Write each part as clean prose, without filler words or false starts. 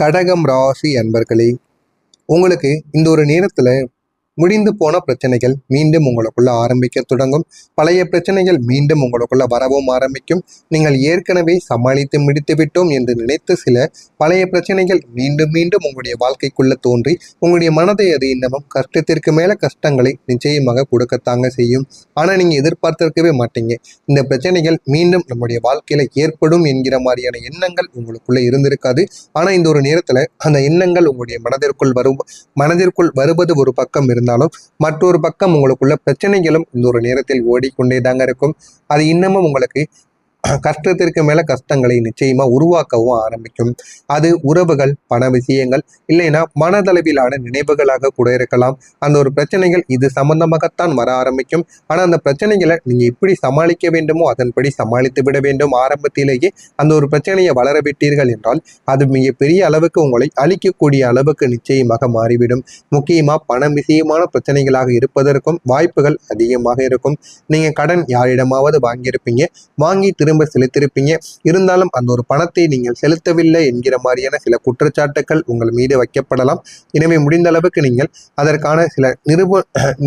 கடகம் ராசி அன்பர்களே, உங்களுக்கு இந்த ஒரு நேரத்துல முடிந்து போன பிரச்சனைகள் மீண்டும் உங்களுக்குள்ள ஆரம்பிக்க தொடங்கும். பழைய பிரச்சனைகள் மீண்டும் உங்களுக்குள்ள வரவும் ஆரம்பிக்கும். நீங்கள் ஏற்கனவே சமாளித்து முடித்து விட்டோம் என்று நினைத்து சில பழைய பிரச்சனைகள் மீண்டும் மீண்டும் உங்களுடைய வாழ்க்கைக்குள்ள தோன்றி உங்களுடைய மனதை அது இன்னமும் கஷ்டத்திற்கு மேல கஷ்டங்களை நிச்சயமாக கொடுக்கத்தாங்க செய்யும். ஆனா நீங்க எதிர்பார்த்திருக்கவே மாட்டீங்க. இந்த பிரச்சனைகள் மீண்டும் நம்முடைய வாழ்க்கையில ஏற்படும் என்கிற மாதிரியான எண்ணங்கள் உங்களுக்குள்ள இருந்திருக்காது. ஆனா இந்த ஒரு நேரத்துல அந்த எண்ணங்கள் உங்களுடைய மனதிற்குள் வருவது ஒரு பக்கம் இருந்தாலும் மற்றொரு பக்கம் உங்களுக்குள்ள பிரச்சனைகளும் இந்த ஒரு நேரத்தில் ஓடிக்கொண்டே தாங்க இருக்கும். அது இன்னமும் உங்களுக்கு கஷ்டத்திற்கு மேல கஷ்டங்களை நிச்சயமா உருவாக்கவும் ஆரம்பிக்கும். அது உறவுகள், பண விஷயங்கள், இல்லைன்னா மனதளவிலான நினைவுகளாக கூட இருக்கலாம். அந்த ஒரு பிரச்சனைகள் இது சம்பந்தமாகத்தான் வர ஆரம்பிக்கும். ஆனா அந்த பிரச்சனைகளை நீங்க எப்படி சமாளிக்க வேண்டுமோ அதன்படி சமாளித்து விட வேண்டும். ஆரம்பத்திலேயே அந்த ஒரு பிரச்சனையை வளர விட்டீர்கள் என்றால் அது மிகப்பெரிய அளவுக்கு உங்களை அழிக்கக்கூடிய அளவுக்கு நிச்சயமாக மாறிவிடும். முக்கியமா பணம் விஷயமான பிரச்சனைகளாக இருப்பதற்கும் வாய்ப்புகள் அதிகமாக இருக்கும். நீங்க கடன் யாரிடமாவது வாங்கியிருப்பீங்க, வாங்கி திரும்ப செலுத்திருப்பீங்க. இருந்தாலும் அந்த ஒரு பணத்தை நீங்கள் செலுத்தவில்லை என்கிற மாதிரியான சில குற்றச்சாட்டுகள் உங்கள் மீது வைக்கப்படலாம். எனவே முடிந்த அளவுக்கு நீங்கள் அதற்கான சில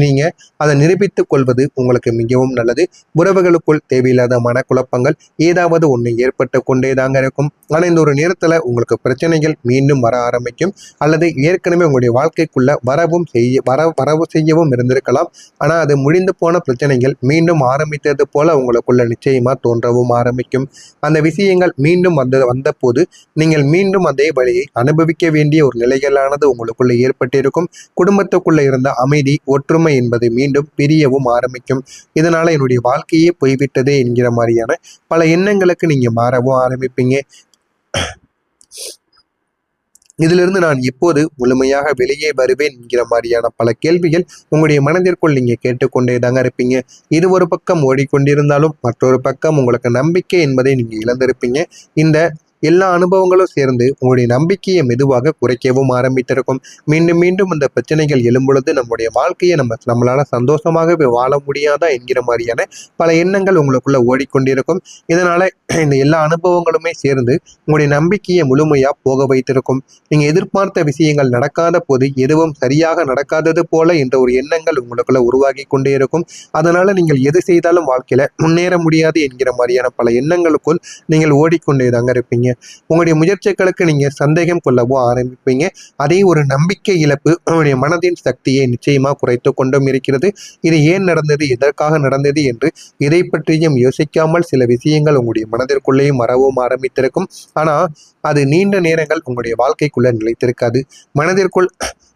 நீங்க அதை நிரூபித்துக் கொள்வது உங்களுக்கு மிகவும் நல்லது. உறவுகளுக்குள் தேவையில்லாத மனக்குழப்பங்கள் ஏதாவது ஒன்று ஏற்பட்டு கொண்டே தாங்க இருக்கும். ஆனால் இந்த ஒரு நேரத்துல உங்களுக்கு பிரச்சனைகள் மீண்டும் வர ஆரம்பிக்கும். அல்லது ஏற்கனவே உங்களுடைய வாழ்க்கைக்குள்ள வரவு செய்யவும் இருந்திருக்கலாம். ஆனா அது முடிந்து போன பிரச்சனைகள் மீண்டும் ஆரம்பித்தது போல உங்களுக்குள்ள நிச்சயமா தோன்றவும் ஆரம்பிக்கும். அந்த விஷயங்கள் மீண்டும் வந்த போது நீங்கள் மீண்டும் அதே வழியை அனுபவிக்க வேண்டிய ஒரு நிலைகளானது உங்களுக்குள்ள ஏற்பட்டிருக்கும். குடும்பத்துக்குள்ள இருந்த அமைதி, ஒற்றுமை என்பது மீண்டும் பிரியவும் ஆரம்பிக்கும். இதனால என்னுடைய வாழ்க்கையே போய்விட்டதே என்கிற மாதிரியான பல எண்ணங்களுக்கு நீங்க மாறவும் ஆரம்பிப்பீங்க. இதிலிருந்து நான் எப்போது முழுமையாக வெளியே வருவேன் என்கிற மாதிரியான பல கேள்விகள் உங்களுடைய மனதிற்குள் நீங்க கேட்டுக்கொண்டே தாங்க இருப்பீங்க. இது ஒரு பக்கம் ஓடிக்கொண்டிருந்தாலும் மற்றொரு பக்கம் உங்களுக்கு நம்பிக்கை என்பதை நீங்க இழந்திருப்பீங்க. இந்த எல்லா அனுபவங்களும் சேர்ந்து உங்களுடைய நம்பிக்கையை மெதுவாக குறைக்கவும் ஆரம்பித்திருக்கும். மீண்டும் மீண்டும் இந்த பிரச்சனைகள் எழும்பொழுது நம்முடைய வாழ்க்கையை நம்மளால சந்தோஷமாகவே வாழ முடியாதா என்கிற மாதிரியான பல எண்ணங்கள் உங்களுக்குள்ள ஓடிக்கொண்டிருக்கும். இதனால இந்த எல்லா அனுபவங்களுமே சேர்ந்து உங்களுடைய நம்பிக்கையை முழுமையா போக வைத்திருக்கும். நீங்க எதிர்பார்த்த விஷயங்கள் நடக்காத போது எதுவும் சரியாக நடக்காதது போல என்ற ஒரு எண்ணங்கள் உங்களுக்குள்ள உருவாகி கொண்டே இருக்கும். அதனால நீங்கள் எது செய்தாலும் வாழ்க்கையில முன்னேற முடியாது என்கிற மாதிரியான பல எண்ணங்களுக்குள் நீங்கள் ஓடிக்கொண்டே தாங்க இருப்பீங்க. உங்களுடைய முயற்சிகளுக்கு நீங்க சந்தேகம் கொள்ளவும் ஆரம்பிப்பீங்க. அதே ஒரு நம்பிக்கை இழப்பு உங்களுடைய மனதின் சக்தியை நிச்சயமா குறைத்து கொண்டும் இருக்கிறது. இது ஏன் நடந்தது, எதற்காக நடந்தது என்று இதை பற்றியும் யோசிக்காமல் சில விஷயங்கள் உங்களுடைய மனதிற்குள்ளேயும் வரவும் ஆரம்பித்திருக்கும். ஆனா அது நீண்ட நேரங்கள் உங்களுடைய வாழ்க்கைக்குள்ள நிலைத்திருக்காது. மனதிற்குள்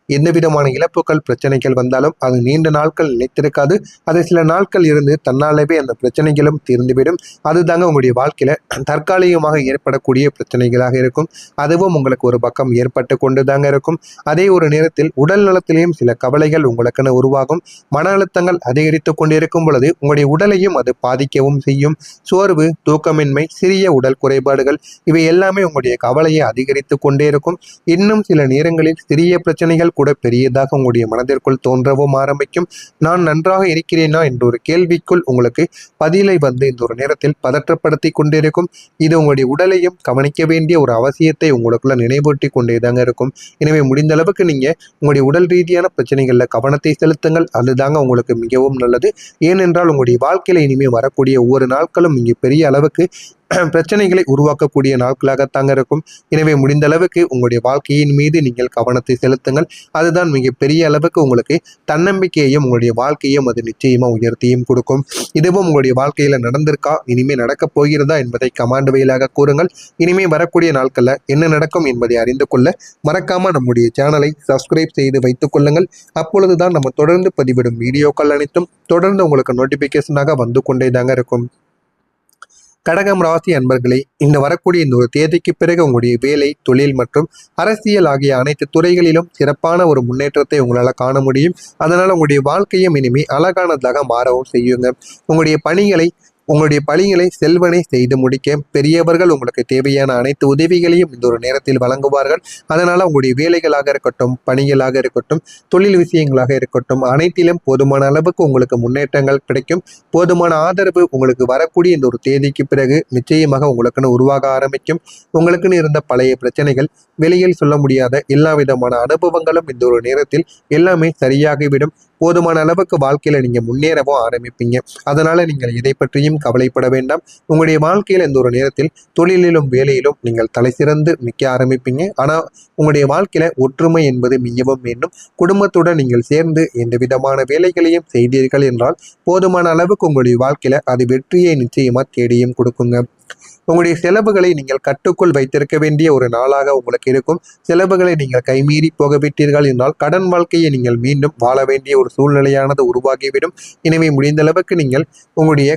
எந்த விதமான இழப்புகள், பிரச்சனைகள் வந்தாலும் அது நீண்ட நாட்கள் நிலைத்திருக்காது. அது சில நாட்கள் இருந்து தன்னாலவே அந்த பிரச்சனைகளும் தீர்ந்துவிடும். அதுதாங்க உங்களுடைய வாழ்க்கையில தற்காலிகமாக ஏற்படக்கூடிய பிரச்சனைகளாக இருக்கும். அதுவும் உங்களுக்கு ஒரு பக்கம் ஏற்பட்டு கொண்டு தாங்க இருக்கும். அதே ஒரு நேரத்தில் உடல் நலத்திலேயும் சில கவலைகள் உங்களுக்குன்னு உருவாகும். மன அழுத்தங்கள் அதிகரித்து கொண்டிருக்கும் பொழுது உங்களுடைய உடலையும் அது பாதிக்கவும் செய்யும். சோர்வு, தூக்கமின்மை, சிறிய உடல் குறைபாடுகள் இவை எல்லாமே உங்களுடைய கவலையை அதிகரித்து கொண்டே இருக்கும். இன்னும் சில நேரங்களில் சிறிய பிரச்சனைகள் கூட பெரியதாக உங்களுடைய மனதிற்குள் தோன்றவும் ஆரம்பிக்கும். நான் நன்றாக இருக்கிறேனா என்ற ஒரு கேள்விக்குள் உங்களுக்கு பதிலை இந்த ஒரு நேரத்தில் பதற்றப்படுத்தி கொண்டிருக்கும். இது உங்களுடைய உடலையும் கவனிக்க வேண்டிய ஒரு அவசியத்தை உங்களுக்குள்ள நினைவூட்டி கொண்டேதாங்க இருக்கும். எனவே முடிந்த அளவுக்கு நீங்க உங்களுடைய உடல் ரீதியான பிரச்சனைகள்ல கவனத்தை செலுத்துங்கள். அதுதாங்க உங்களுக்கு மிகவும் நல்லது. ஏனென்றால் உங்களுடைய வாழ்க்கையில இனிமேல் வரக்கூடிய ஒவ்வொரு நாட்களும் இங்கே பெரிய அளவுக்கு பிரச்சனைகளை உருவாக்கக்கூடிய நாட்களாகத்தாங்க இருக்கும். எனவே முடிந்த அளவுக்கு உங்களுடைய வாழ்க்கையின் மீது நீங்கள் கவனத்தை செலுத்துங்கள். அதுதான் மிகப்பெரிய அளவுக்கு உங்களுக்கு தன்னம்பிக்கையையும் உங்களுடைய வாழ்க்கையும் அது நிச்சயமா உயர்த்தியும் கொடுக்கும். இதுவும் உங்களுடைய வாழ்க்கையில நடந்திருக்கா, இனிமே நடக்கப் போகிறதா என்பதை கமாண்ட் வழியாக கூறுங்கள். இனிமே வரக்கூடிய நாட்கள்ல என்ன நடக்கும் என்பதை அறிந்து கொள்ள மறக்காம நம்முடைய சேனலை சப்ஸ்கிரைப் செய்து வைத்துக் கொள்ளுங்கள். அப்பொழுதுதான் நம்ம தொடர்ந்து பதிவிடும் வீடியோக்கள் அனைத்தும் தொடர்ந்து உங்களுக்கு நோட்டிபிகேஷனாக வந்து கொண்டே தாங்க இருக்கும். கடகம் ராசி அன்பர்களே, இந்த வரக்கூடிய இந்த ஒரு தேதிக்கு பிறகு உங்களுடைய வேலை, தொழில் மற்றும் அரசியல் ஆகிய அனைத்து துறைகளிலும் சிறப்பான ஒரு முன்னேற்றத்தை உங்களால் காண முடியும். அதனால உங்களுடைய வாழ்க்கையும் இனிமே அழகானதாக மாறவும் செய்யுங்க. உங்களுடைய பணிகளை உங்களுடைய பணிகளை செல்வனை செய்து முடிக்க பெரியவர்கள் உங்களுக்கு தேவையான அனைத்து உதவிகளையும் இந்த ஒரு நேரத்தில் வழங்குவார்கள். அதனால உங்களுடைய வேலைகளாக இருக்கட்டும், பணிகளாக இருக்கட்டும், தொழில் விஷயங்களாக இருக்கட்டும், அனைத்திலும் போதுமான அளவுக்கு உங்களுக்கு முன்னேற்றங்கள் கிடைக்கும். போதுமான ஆதரவு உங்களுக்கு வரக்கூடிய இந்த ஒரு தேதிக்கு பிறகு நிச்சயமாக உங்களுக்குன்னு உருவாக ஆரம்பிக்கும். உங்களுக்குன்னு இருந்த பழைய பிரச்சனைகள், வெளியில் சொல்ல முடியாத எல்லா விதமான அனுபவங்களும் இந்த ஒரு நேரத்தில் எல்லாமே சரியாகிவிடும். போதுமான அளவுக்கு வாழ்க்கையில நீங்க முன்னேறவும் ஆரம்பிப்பீங்க. அதனால நீங்கள் எதை பற்றியும் கவலைப்பட வேண்டாம். உங்களுடைய வாழ்க்கையில இந்த ஒரு நேரத்தில் தொழிலிலும் வேலையிலும் நீங்கள் தலை சிறந்து நிற்க ஆரம்பிப்பீங்க. ஆனா உங்களுடைய வாழ்க்கையில ஒற்றுமை என்பது மிகவும் வேண்டும். குடும்பத்துடன் நீங்கள் சேர்ந்து எந்த விதமான வேலைகளையும் செய்தீர்கள் என்றால் போதுமான அளவுக்கு உங்களுடைய வாழ்க்கையில அது வெற்றியை நிச்சயமா தேடியும் கொடுக்குங்க. உங்களுடைய செலவுகளை நீங்கள் கட்டுக்குள் வைத்திருக்க வேண்டிய ஒரு நாளாக உங்களுக்கு இருக்கும். செலவுகளை நீங்கள் கைமீறி போகவிட்டீர்கள் என்றால் கடன் வாழ்க்கையை நீங்கள் மீண்டும் வாழ வேண்டிய ஒரு சூழ்நிலையானது உருவாகிவிடும். எனவே முடிந்த அளவுக்கு நீங்கள் உங்களுடைய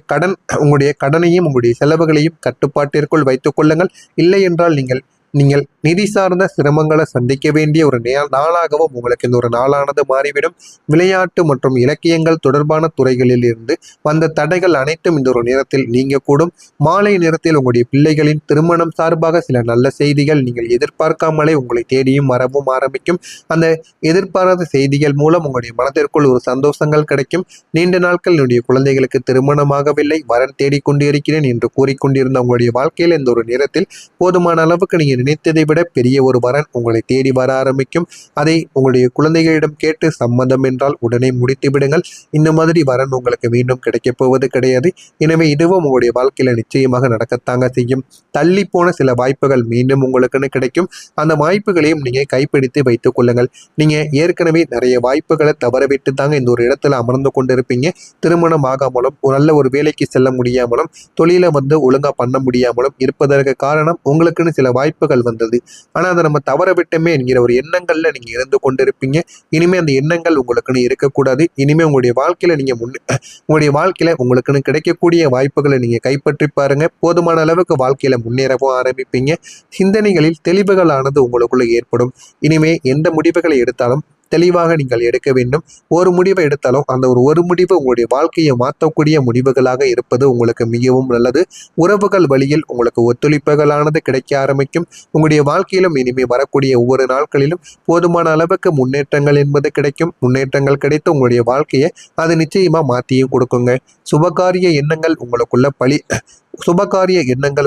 கடனையும் உங்களுடைய செலவுகளையும் கட்டுப்பாட்டிற்குள் வைத்துக் கொள்ளுங்கள். இல்லை என்றால் நீங்கள் நீங்கள் நிதி சார்ந்த சிரமங்களை சந்திக்க வேண்டிய ஒரு நாளாகவும் உங்களுக்கு இந்த ஒரு நாளானது மாறிவிடும். விளையாட்டு மற்றும் இலக்கியங்கள் தொடர்பான துறைகளில் இருந்து வந்த தடைகள் அனைத்தும் இந்த ஒரு நேரத்தில் நீங்க கூடும். மாலை நேரத்தில் உங்களுடைய பிள்ளைகளின் திருமணம் சார்பாக சில நல்ல செய்திகள் நீங்கள் எதிர்பார்க்காமலே உங்களை தேடியும் வரவும் ஆரம்பிக்கும். அந்த எதிர்பாராத செய்திகள் மூலம் உங்களுடைய மனதிற்குள் ஒரு சந்தோஷங்கள் கிடைக்கும். நீண்ட நாட்கள் என்னுடைய குழந்தைகளுக்கு திருமணமாகவில்லை, வரன் தேடிக்கொண்டிருக்கிறேன் என்று கூறிக்கொண்டிருந்த உங்களுடைய வாழ்க்கையில் இந்த ஒரு நேரத்தில் போதுமான அளவுக்கு நீங்கள் நினைத்ததை விட பெரிய ஒரு வரன் உங்களை தேடி வர ஆரம்பிக்கும். அதை உங்களுடைய குழந்தைகளிடம் கேட்டு சம்மதம் என்றால் உடனே முடித்து விடுங்கள். இந்த மாதிரி வரன் உங்களுக்கு மீண்டும் கிடைக்கப் போவது கிடையாது. எனவே இதுவும் உங்களுடைய வாழ்க்கையில நிச்சயமாக நடக்கத்தாங்க செய்யும். தள்ளி போன சில வாய்ப்புகள் மீண்டும் உங்களுக்குன்னு கிடைக்கும். அந்த வாய்ப்புகளையும் நீங்க கைப்பிடித்து வைத்துக் கொள்ளுங்கள். நீங்க ஏற்கனவே நிறைய வாய்ப்புகளை தவறவிட்டு தாங்க இந்த ஒரு இடத்துல அமர்ந்து கொண்டிருப்பீங்க. திருமணம் ஆகாமலும் நல்ல ஒரு வேலைக்கு செல்ல முடியாமலும் தொழிலை ஒழுங்கா பண்ண முடியாமலும் இருப்பதற்கு காரணம் உங்களுக்குன்னு சில வாய்ப்புகள் வந்தது. ஆனா அதை நம்ம தவற விட்டோமே என்கிற ஒரு எண்ணங்கள்ல நீங்க இருந்து கொண்டிருப்பீங்க. இனிமே அந்த எண்ணங்கள் உங்களுக்குன்னு இருக்கக்கூடாது. இனிமே உங்களுடைய வாழ்க்கையில நீங்க உங்களுடைய வாழ்க்கையில உங்களுக்குன்னு கிடைக்கக்கூடிய வாய்ப்புகளை நீங்க கைப்பற்றி பாருங்க. போதுமான அளவுக்கு வாழ்க்கையில முன்னேறவும் ஆரம்பிப்பீங்க. சிந்தனைகளில் தெளிவுகளானது உங்களுக்குள்ள ஏற்படும். இனிமே எந்த முடிவுகளை எடுத்தாலும் தெளிவாக நீங்கள் எடுக்க வேண்டும். ஒரு முடிவை எடுத்தாலும் அந்த ஒரு முடிவு உங்களுடைய வாழ்க்கையை மாற்றக்கூடிய முடிவுகளாக இருப்பது உங்களுக்கு மிகவும் நல்லது. உறவுகள் வழியில் உங்களுக்கு ஒத்துழைப்புகளானது கிடைக்க ஆரம்பிக்கும். உங்களுடைய வாழ்க்கையிலும் இனிமே வரக்கூடிய ஒவ்வொரு நாட்களிலும் போதுமான அளவுக்கு முன்னேற்றங்கள் என்பது கிடைக்கும். முன்னேற்றங்கள் கிடைத்து உங்களுடைய வாழ்க்கையை அது நிச்சயமா மாற்றியும் கொடுக்குங்க. சுபகாரிய எண்ணங்கள்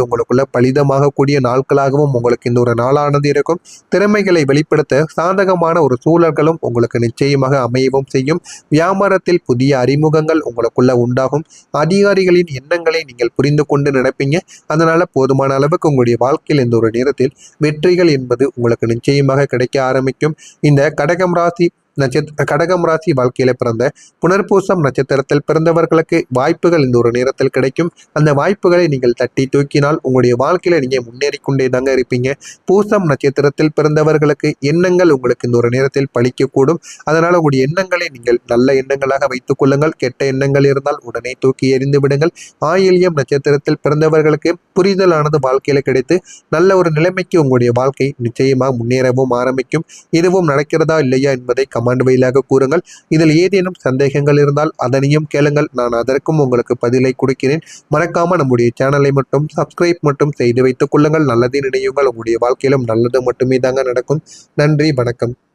உங்களுக்குள்ள பலிதமாக கூடிய நாட்களாகவும் உங்களுக்கு இந்த ஒரு நாளானது இருக்கும். திறமைகளை வெளிப்படுத்த சாதகமான ஒரு சூழல்களும் உங்களுக்கு நிச்சயமாக அமையவும் செய்யும். வியாபாரத்தில் புதிய அறிமுகங்கள் உங்களுக்குள்ள உண்டாகும். அதிகாரிகளின் எண்ணங்களை நீங்கள் புரிந்து கொண்டு நடப்பீங்க. அதனால போதுமான அளவுக்கு உங்களுடைய வாழ்க்கையில் இந்த ஒரு நேரத்தில் வெற்றிகள் என்பது உங்களுக்கு நிச்சயமாக கிடைக்க ஆரம்பிக்கும். இந்த கடகம் ராசி வாழ்க்கையில பிறந்த புனர்பூசம் நட்சத்திரத்தில் பிறந்தவர்களுக்கு வாய்ப்புகள் இந்த ஒரு நேரத்தில் கிடைக்கும். அந்த வாய்ப்புகளை நீங்கள் தட்டி தூக்கினால் உங்களுடைய வாழ்க்கையில நீங்க முன்னேறி கொண்டே தாங்க இருப்பீங்க. பூசம் நட்சத்திரத்தில் பிறந்தவர்களுக்கு எண்ணங்கள் உங்களுக்கு இந்த ஒரு நேரத்தில் பலிக்கக்கூடும். அதனால உங்களுடைய எண்ணங்களை நீங்கள் நல்ல எண்ணங்களாக வைத்துக் கொள்ளுங்கள். கெட்ட எண்ணங்கள் இருந்தால் உடனே தூக்கி எறிந்து விடுங்கள். ஆயில்யம் நட்சத்திரத்தில் பிறந்தவர்களுக்கு புரிதலானது வாழ்க்கையில கிடைத்து நல்ல ஒரு நிலைமைக்கு உங்களுடைய வாழ்க்கை நிச்சயமாக முன்னேறவும் ஆரம்பிக்கும். இதுவும் நடக்கிறதா இல்லையா என்பதை கமெண்ட் வாயிலாக கூறுங்கள். இதில் ஏதேனும் சந்தேகங்கள் இருந்தால் அதனையும் கேளுங்கள். நான் அதற்கும் உங்களுக்கு பதிலை கொடுக்கிறேன். மறக்காம நம்முடைய சேனலை மட்டும் சப்ஸ்கிரைப் மட்டும் செய்து வைத்துக் கொள்ளுங்கள். நல்லதே நினையுங்கள். உங்களுடைய வாழ்க்கையிலும் நல்லது மட்டுமே தாங்க நடக்கும். நன்றி, வணக்கம்.